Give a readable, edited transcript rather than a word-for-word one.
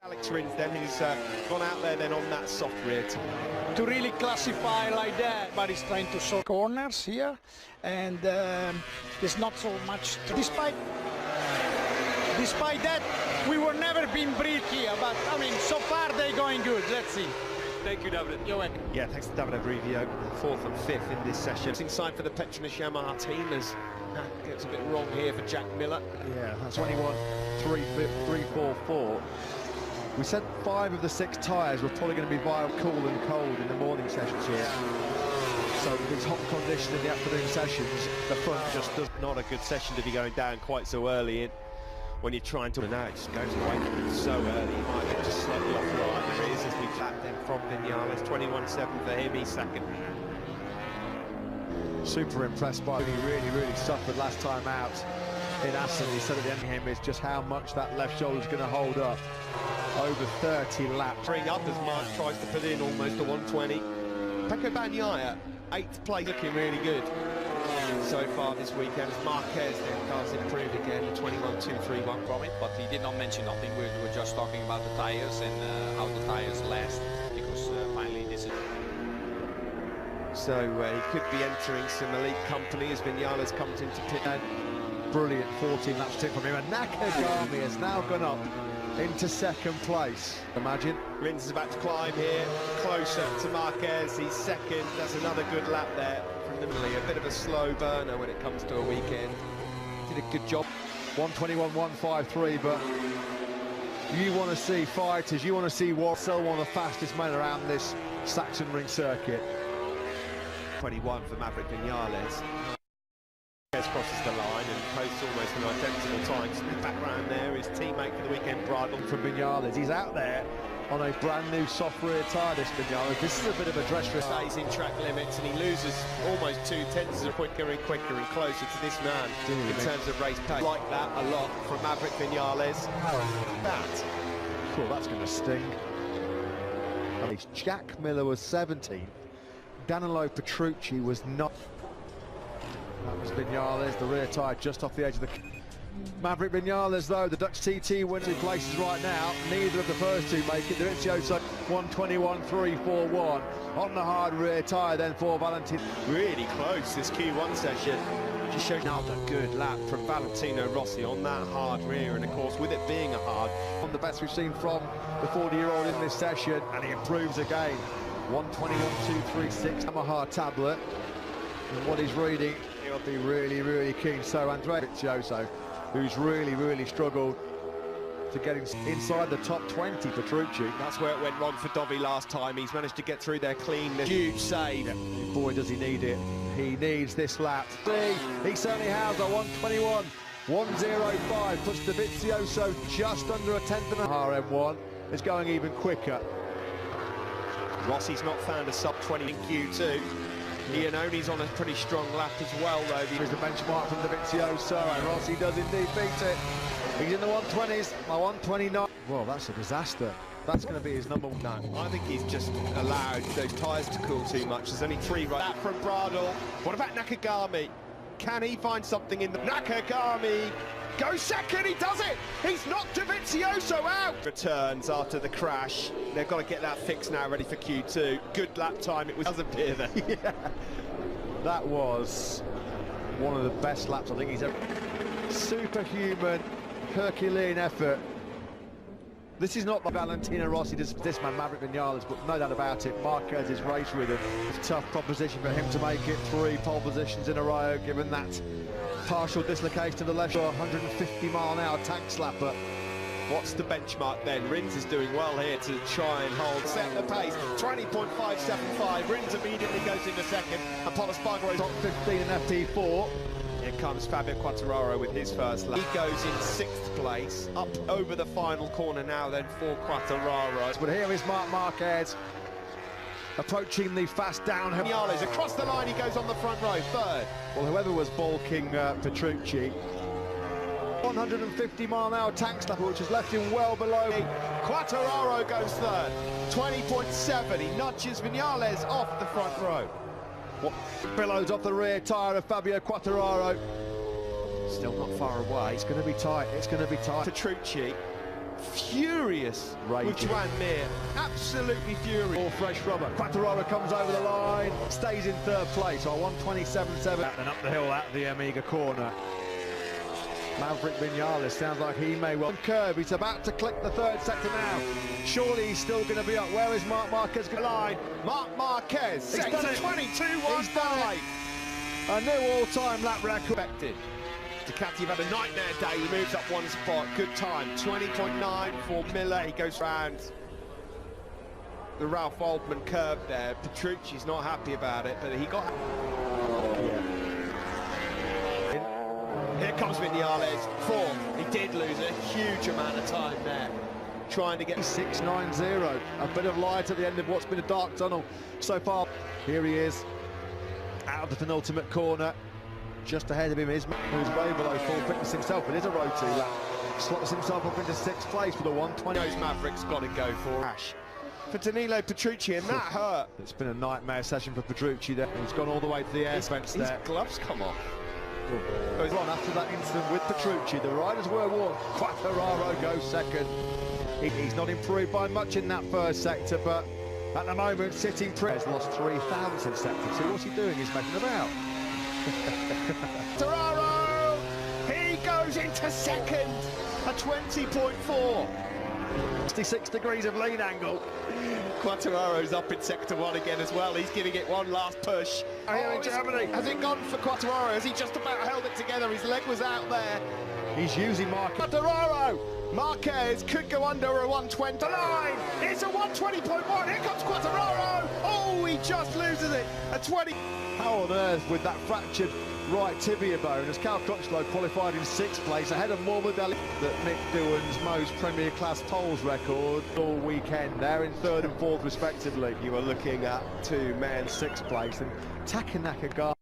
Alex Rins then, who's gone out there then on that soft rear. To really classify like that, but he's trying to show corners here, and there's not so much. Despite that, we were never been break here, but I mean, so far they're going good. Let's see. Thank you, David. You're welcome. Yeah, thanks to David Abrevio, 4th and 5th in this session. It's inside for the Petronas Yamaha team as that gets a bit wrong here for Jack Miller. Yeah, that's 21.344. We said 5 of the 6 tyres were probably going to be cool and cold in the morning sessions here. So with these hot conditions in the afternoon sessions, the front just does not a good session to be going down quite so early in when you're trying to. Now it just goes away so early. He might be just slightly off the line. There it is as we back then from Viñales. 21.7 for him, he's second. Super impressed by him. He really suffered last time out in Hasil. He said at the end of him is just how much that left shoulder is going to hold up. Over 30 laps. Bring up as Marc tries to put in almost a 120. Pecco Bagnaia, 8th place, looking really good so far this weekend. Marquez then does improve again, 21.231 from it. But he did not mention nothing. We were just talking about the tires and how the tires last, because finally this is. So he could be entering some elite company as Viñales comes into pit. Brilliant 14 laps tip from him, and Nakagami has now gone up into 2nd place. Imagine. Rins is about to climb here, closer to Marquez. He's 2nd. That's another good lap there from the middle. A bit of a slow burner when it comes to a weekend. Did a good job. 121.153, but you want to see fighters, you want to see still one of the fastest men around this Saxon ring circuit. 21 for Maverick Viñales. Crosses the line and posts almost an identical time. In the background there, his teammate for the weekend, Bridle. From Viñales, he's out there on a brand new soft rear tyre, this Viñales. This is a bit of a dress risk. Stays in track limits and he loses almost 2/10 quicker and quicker and closer to this man in terms of race pace. Like that a lot from Maverick Viñales. Well, that's going to sting. And Jack Miller was 17. Danilo Petrucci was not. That was Viñales, the rear tyre just off the edge of the... Maverick Viñales, though, the Dutch TT wins 2 places right now. Neither of the first 2 make it. Dovizioso 121.341 on the hard rear tyre then for Valentino. Really close this Q1 session. Just showing another good lap from Valentino Rossi on that hard rear, and of course with it being a hard... One of the best we've seen from the 40-year-old in this session, and he improves again. 121.236 Yamaha tablet. And what he's reading, he'll be really keen. So Andrea Dovizioso, who's really struggled to get inside the top 20, Petrucci. That's where it went wrong for Dovi last time. He's managed to get through there clean. Huge save. Boy, does he need it. He needs this lap. See, he certainly has a 121.105. Puts Dovizioso just under a 10th and a half. RM1 is going even quicker. Rossi's not found a sub-20 in Q2. Iannoni's on a pretty strong lap as well, though. Here's the benchmark from Dovizioso, and Rossi does indeed beat it. He's in the 120s, my 129. Well, that's a disaster. That's going to be his number 1. No, I think he's just allowed those tyres to cool too much. There's only 3 right. That from Bridle. What about Nakagami? Can he find something in the... Nakagami goes 2nd, he does it! He's knocked Dovizioso out! Returns after the crash. They've got to get that fixed now, ready for Q2. Good lap time, it does appear there. Yeah. That was one of the best laps I think he's ever... Superhuman, Herculean effort. This is not the Valentino Rossi, this man Maverick Viñales, but no doubt about it, Marquez's race rhythm. It's a tough proposition for him to make it 3 pole positions in a row, given that partial dislocation to the left, 150-mile-an-hour tank slapper. What's the benchmark then? Rins is doing well here to try and hold. Set the pace, 20.575. Rins immediately goes into 2nd, and Pol Espargaro is top 15 in FT4. Here comes Fabio Quartararo with his first lap. He goes in 6th place, up over the final corner now then for Quartararo. But here is Marc Marquez approaching the fast downhill. Viñales across the line, he goes on the front row, 3rd. Well, whoever was balking Petrucci, 150-mile-an-hour tank slapper, which has left him well below. Quartararo goes 3rd, 20.7. He nudges Viñales off the front row. What billows off the rear tyre of Fabio Quartararo. Still not far away. It's going to be tight. It's going to be tight. Petrucci furious Raging. with Joan Mir. Absolutely furious. All fresh rubber. Quartararo comes over the line, stays in third place on 127.7. And up the hill out of the Amiga corner. Maverick Viñales sounds like he may well curve. He's about to click the third sector now. Surely he's still going to be up. Where is Marc Marquez going to line? Marc Marquez, sector 22.15. A new all-time lap record. Ducati have had a nightmare day. He moves up one spot. Good time. 20.9 for Miller. He goes round the Ralph Oldman curve there. Petrucci's not happy about it, but he got... Here comes Viñales, fourth. He did lose a huge amount of time there, trying to get 6.90. A bit of light at the end of what's been a dark tunnel so far. Here he is, out of the penultimate corner. Just ahead of him is who's way below full fitness himself. It is a road 2 lap. Slots himself up into 6th place for the 120. Those Mavericks got to go for Ash. For Danilo Petrucci, and that hurt. It's been a nightmare session for Petrucci there. He's gone all the way to the air fence there. His gloves come off. Goes on after that incident with Petrucci. The riders were warned. Quartararo goes second. He's not improved by much in that first sector, but at the moment, sitting pretty. He's lost 3 thousandths in sector 2. What's he doing? He's making about. Quartararo! He goes into second. A 20.4. 66 degrees of lean angle. Quartararo's up in sector 1 again as well. He's giving it one last push. Here in Germany. Has it gone for Quartararo? Has he just about held it together? His leg was out there. He's using Marquez. Quartararo! Marquez could go under a 120 line. It's a 120.1. Here comes Quartararo. Oh, he just loses it. A 20. How on earth with that fractured right tibia bone as Cal Crutchlow qualified in 6th place ahead of Morbidelli. That Mick Doohan's most Premier Class poles record all weekend. They're in 3rd and 4th respectively. You are looking at 2 men 6th place and Takaaki Nakagami.